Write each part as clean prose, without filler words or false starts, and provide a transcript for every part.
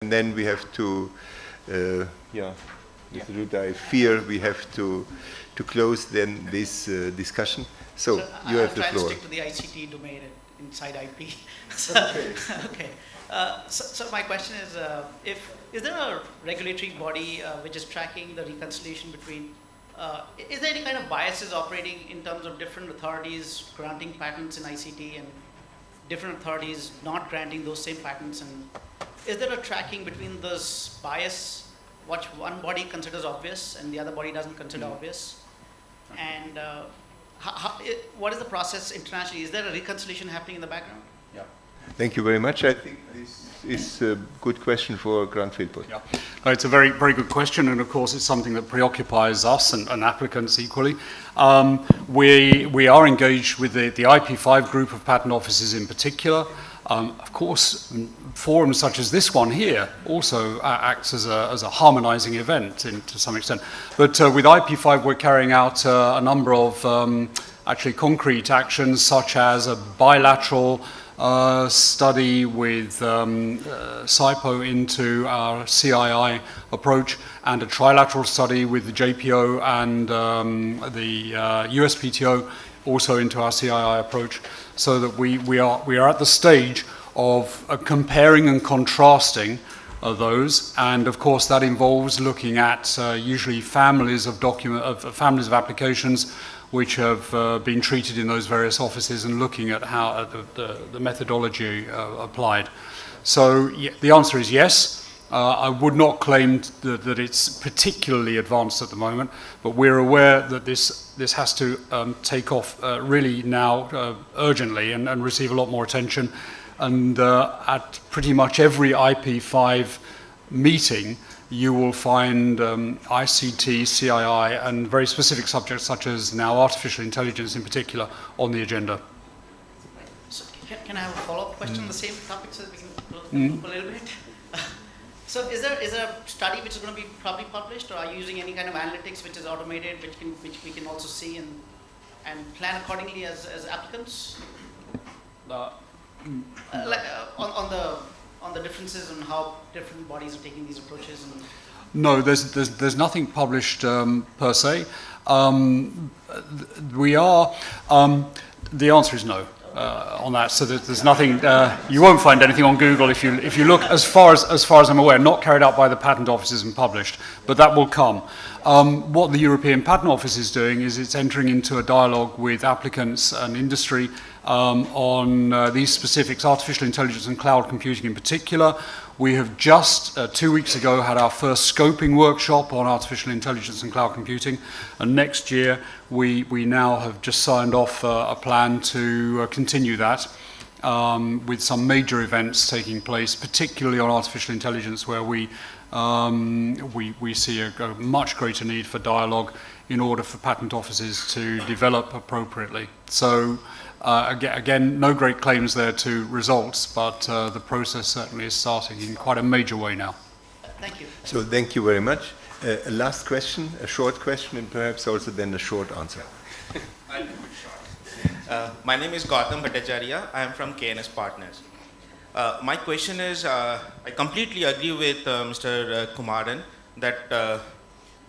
And then we have to, Mr. Dutta, I fear we have to close then this discussion. So you have the floor. I'll try to stick to the ICT domain inside IP. Okay. So my question is, is there a regulatory body which is tracking the reconciliation between, is there any kind of biases operating in terms of different authorities granting patents in ICT and different authorities not granting those same patents? And is there a tracking between this bias, what one body considers obvious and the other body doesn't consider obvious? And what is the process internationally? Is there a reconciliation happening in the background? Yeah. Thank you very much. I think this is a good question for Grant Philpott. Yeah. It's a very, very good question, and of course it's something that preoccupies us and applicants equally. We are engaged with the IP5 group of patent offices in particular. Of course, forums such as this one here also acts as a harmonizing event to some extent. But with IP5 we're carrying out a number of actually concrete actions, such as a bilateral study with SIPO into our CII approach, and a trilateral study with the JPO and the USPTO also into our CII approach, so that we are at the stage of comparing and contrasting those, and of course that involves looking at usually families of families of applications which have been treated in those various offices, and looking at how the methodology applied. So the answer is yes. I would not claim that it's particularly advanced at the moment, but we're aware that this has to take off really now urgently and receive a lot more attention. And at pretty much every IP5 meeting, you will find ICT, CII, and very specific subjects such as now artificial intelligence in particular on the agenda. So can I have a follow-up question on the same topic so that we can look a little bit? So is there a study which is going to be probably published, or are you using any kind of analytics which is automated, which we can also see and plan accordingly as applicants? On the differences and how different bodies are taking these approaches? And no, there's nothing published per se. We are. The answer is no on that. So there's nothing. You won't find anything on Google if you look. As far as I'm aware, not carried out by the patent offices and published, but that will come. What the European Patent Office is doing is it's entering into a dialogue with applicants and industry on these specifics, artificial intelligence and cloud computing in particular. We have just 2 weeks ago had our first scoping workshop on artificial intelligence and cloud computing, and next year we now have just signed off a plan to continue that with some major events taking place, particularly on artificial intelligence, where we see a much greater need for dialogue in order for patent offices to develop appropriately. So again, no great claims there to results, but the process certainly is starting in quite a major way now. Thank you. So thank you very much. A last question, a short question, and perhaps also then a short answer. My name is Gautam Bhattacharya. I am from KNS Partners. My question is, I completely agree with Mr. Kumaran that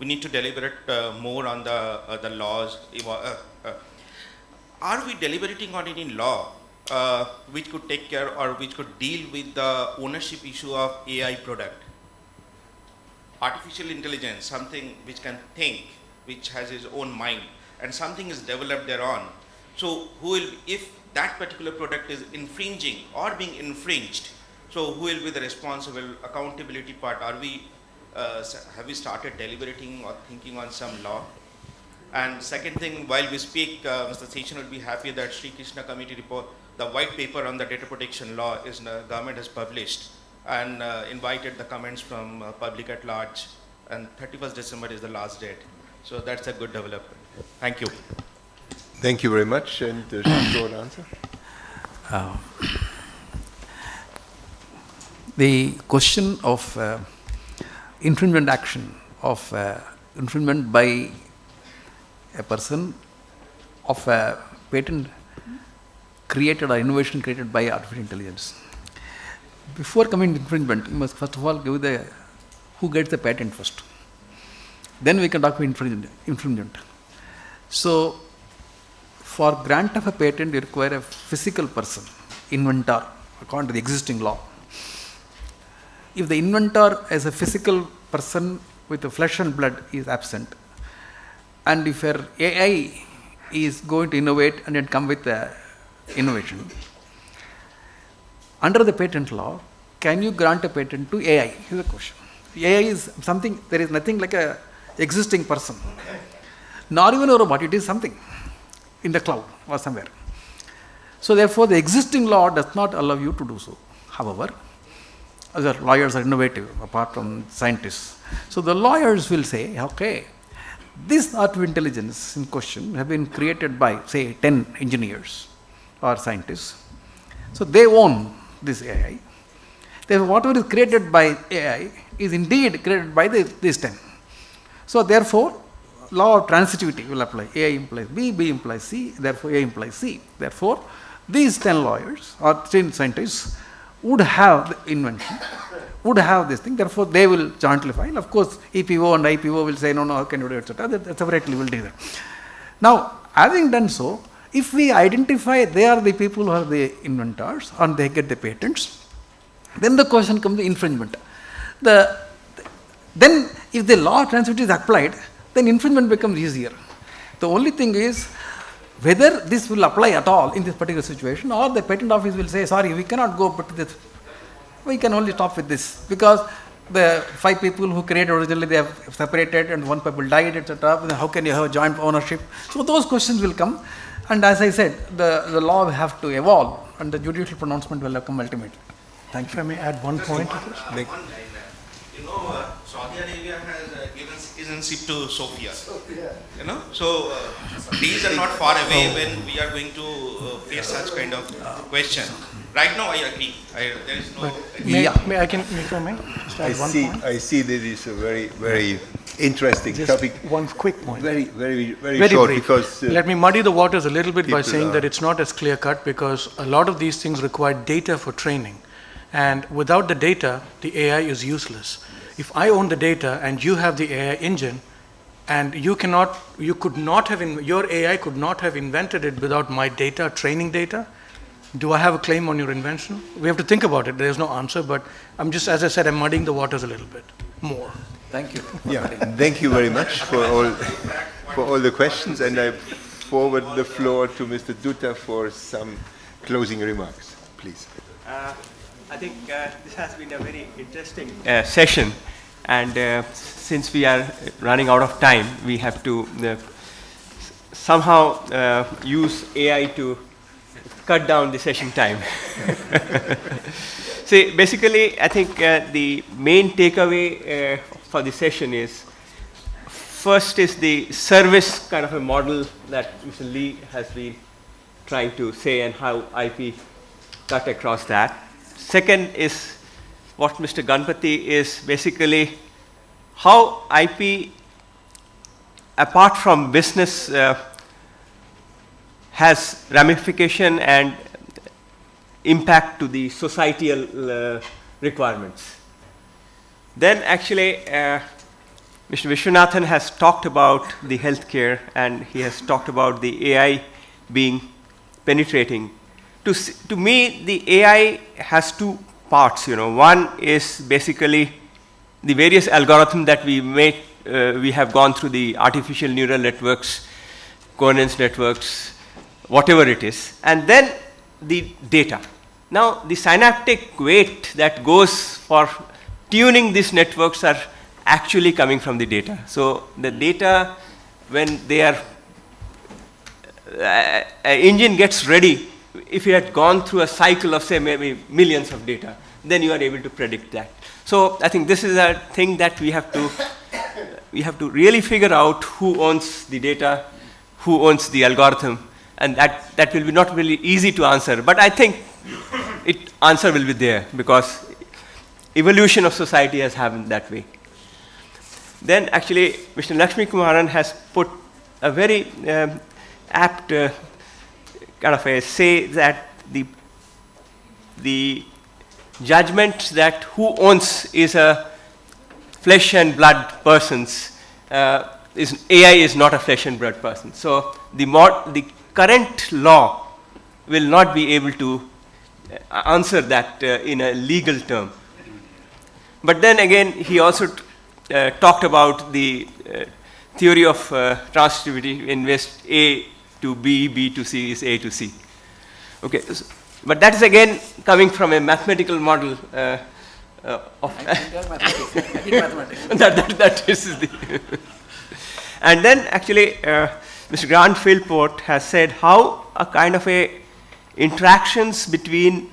we need to deliberate more on the laws. Are we deliberating on any law which could take care or which could deal with the ownership issue of AI product? Artificial intelligence, something which can think, which has its own mind, and something is developed thereon. So who will, if that particular product is infringing or being infringed, so who will be the responsible accountability part? Are we, have we started deliberating or thinking on some law? And second thing, while we speak, Mr. Seshan will be happy that Sri Krishna Committee report, the white paper on the data protection law is government has published and invited the comments from public at large, and 31st December is the last date. So that's a good development. Thank you. Thank you very much, and short answer. The question of infringement action, of infringement by a person of a patent created or innovation created by artificial intelligence. before coming to infringement, you must first of all give the who gets the patent first. Then we can talk about infringement. So, for grant of a patent, you require a physical person, inventor, according to the existing law. If the inventor as a physical person with the flesh and blood is absent, and if your AI is going to innovate and then come with the innovation, under the patent law, can you grant a patent to AI? Here's the question. AI is something, there is nothing like a existing person, nor even a robot, it is something in the cloud or somewhere. So therefore, the existing law does not allow you to do so. However, other lawyers are innovative apart from scientists. So the lawyers will say, okay, this artificial intelligence in question have been created by, say, 10 engineers or scientists. So they own this AI. Therefore, whatever is created by AI is indeed created by these 10. So therefore, law of transitivity will apply. A implies B, B implies C, therefore A implies C. Therefore, these 10 lawyers or 10 scientists would have the invention, would have this thing, therefore they will jointly file. Of course, EPO and IPO will say, no, how can you do it, etc. That separately will do that. Now, having done so, if we identify they are the people who are the inventors and they get the patents, then the question comes to infringement. Then if the law of transitivity is applied, then infringement becomes easier. The only thing is whether this will apply at all in this particular situation, or the patent office will say, sorry, we cannot go but this, we can only stop with this, because the 5 people who created originally, they have separated and 1 people died, etc. How can you have a joint ownership? So those questions will come, and as I said, the law will have to evolve and the judicial pronouncement will come ultimately. Thank you. If I may add one point to this. One line. You know, Saudi Arabia has given citizenship to Sophia. You know, so these are not far away when we are going to face such kind of question. Right now, I agree. There is no. May I just add one point? I see that is a very, very interesting Just topic. one quick point. Very Very short, brief. because Let me muddy the waters a little bit by people saying are- that it's not as clear cut, because a lot of these things require data for training. And without the data, the AI is useless. If I own the data and you have the AI engine, and your AI could not have invented it without my data, training data, do I have a claim on your invention? We have to think about it. There's no answer, but I'm just, as I said, I'm muddying the waters a little bit more. Thank you. yeah, thank you very much for all the questions, and I forward the floor to Mr. Dutta for some closing remarks, please. I think this has been a very interesting session, and since we are running out of time, we have to somehow use AI to cut down the session time. See, basically, I think the main takeaway for the session is, first is the service kind of a model that Mr. Lee has been trying to say, and how IP cut across that. Second is what Mr. Ganapathy is basically how IP, apart from business, has ramification and impact to the societal requirements. Then actually, Mr. Viswanathan has talked about the healthcare, and he has talked about the AI being penetrating. To me, the AI has 2 parts. You know, one is basically the various algorithms that we have gone through, the artificial neural networks, coherence networks, whatever it is, and then the data. Now, the synaptic weight that goes for tuning these networks are actually coming from the data. So the data, when they are, an engine gets ready, if you had gone through a cycle of, say, maybe millions of data, then you are able to predict that. So I think this is a thing that we have to really figure out who owns the data, who owns the algorithm, and that will be not really easy to answer. But I think answer will be there, because evolution of society has happened that way. Then actually, Mr. Lakshmikumaran has put a very apt kind of a say that the judgment that who owns is a flesh and blood person's, AI is not a flesh and blood person. So the current law will not be able to answer that in a legal term. But then again, he also talked about the theory of transitivity in which A to B, B to C is A to C. Okay, but that is again coming from a mathematical model of that is the and then actually Mr. Grant Philpott has said how a kind of a interactions between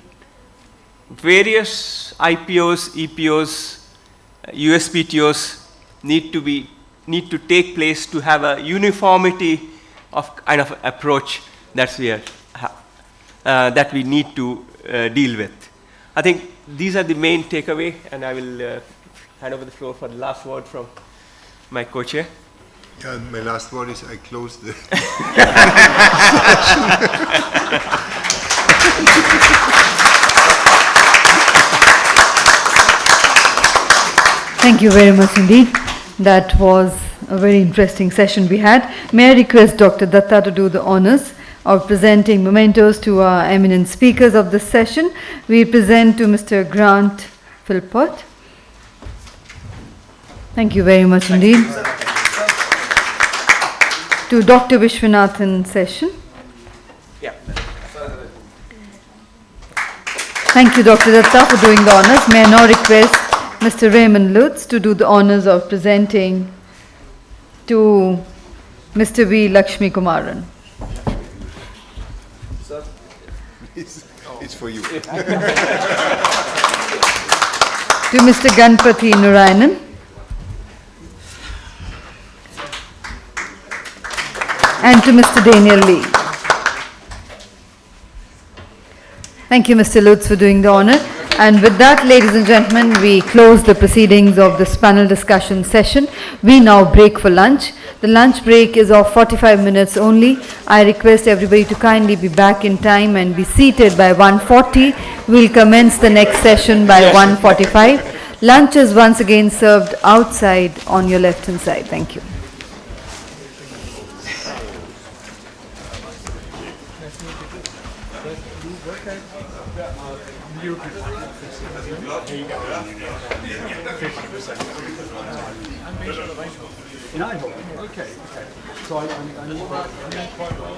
various IPOs, EPOs, USPTOs need to take place to have a uniformity of kind of approach that we need to deal with. I think these are the main takeaway, and I will hand over the floor for the last word from my co-chair. Yeah, my last word is I close the Thank you very much indeed. That was a very interesting session we had. May I request Dr. Dutta to do the honors of presenting mementos to our eminent speakers of this session. We present to Mr. Grant Philpott. Thank you very much indeed. To Dr. Viswanathan Seshan. Yeah. Thank you, Dr. Dutta, for doing the honors. May I now request Mr. Raimund Lutz to do the honors of presenting to Mr. V. Lakshmikumaran. Sir, it's for you. To Mr. Ganapathy Narayanan. And to Mr. Daniel Lee. Thank you, Mr. Lutz, for doing the honor. And with that, ladies and gentlemen, we close the proceedings of this panel discussion session. We now break for lunch. The lunch break is of 45 minutes only. I request everybody to kindly be back in time and be seated by 1:40. We'll commence the next session by 1:45. Lunch is once again served outside on your left-hand side. Thank you. Okay. So I need quite well.